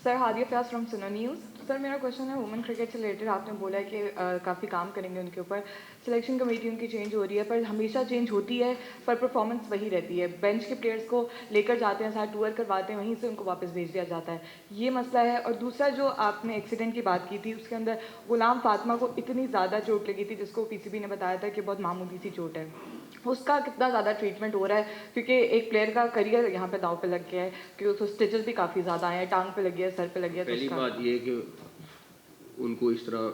سر ہادیہ فیاض فرام سنو نیوز. سر میرا کوشچن ہے وومن کرکٹ سے ریلیٹڈ. آپ نے بولا ہے کہ کافی کام کریں گے ان کے اوپر. سلیکشن کمیٹی ان کی چینج ہو رہی ہے، پر ہمیشہ چینج ہوتی ہے پر پرفارمنس وہی رہتی ہے. بینچ کے پلیئرس کو لے کر جاتے ہیں، ساتھ ٹور کرواتے ہیں، وہیں سے ان کو واپس بھیج دیا جاتا ہے. یہ مسئلہ ہے. اور دوسرا جو آپ نے ایکسیڈنٹ کی بات کی تھی، اس کے اندر غلام فاطمہ کو اتنی زیادہ چوٹ لگی تھی، جس کو پی سی بی نے بتایا تھا کہ بہت معمولی سی چوٹ ہے. اس کا کتنا زیادہ ٹریٹمنٹ ہو رہا ہے؟ کیونکہ ایک پلیئر کا کریئر یہاں پہ داؤ پہ لگ گیا ہے، کہ اس کو اسٹیچز بھی کافی زیادہ آئے ہیں، ٹانگ پہ لگ گیا ہے، سر پہ لگ گیا ہے. پہلی بات یہ ہے کہ ان کو اس طرح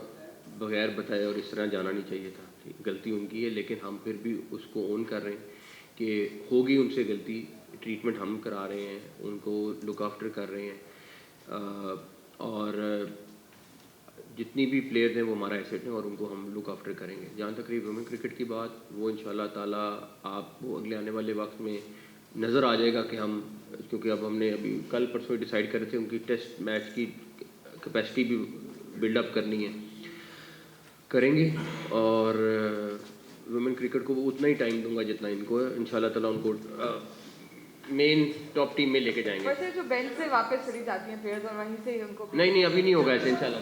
بغیر بتائے اور اس طرح جانا نہیں چاہیے تھا. غلطی ان کی ہے، لیکن ہم پھر بھی اس کو اون کر رہے ہیں کہ ہوگی ان سے غلطی. ٹریٹمنٹ ہم کرا رہے ہیں، ان کو لک آفٹر کر رہے ہیں، اور جتنی بھی پلیئرز ہیں وہ ہمارا ایسیٹ ہیں اور ان کو ہم لک آفٹر کریں گے. جہاں تک رہی ویمن کرکٹ کی بات، وہ انشاءاللہ تعالیٰ آپ کو اگلے آنے والے وقت میں نظر آ جائے گا کہ ہم، کیونکہ اب ہم نے ابھی کل پرسوں ڈیسائیڈ کرے تھے ان کی ٹیسٹ میچ کی کیپیسٹی بھی بلڈ اپ کرنی ہے، کریں گے. اور ویمن کرکٹ کو وہ اتنا ہی ٹائم دوں گا جتنا ان کو ہے. انشاءاللہ تعالیٰ ان کو مین ٹاپ ٹیم میں لے کے جائیں گے. ویسے جو بینچ سے واپس چلی جاتی ہیں پلیئرز اور وہیں سے ان کو نہیں ابھی نہیں ہوگا ایسے انشاءاللہ.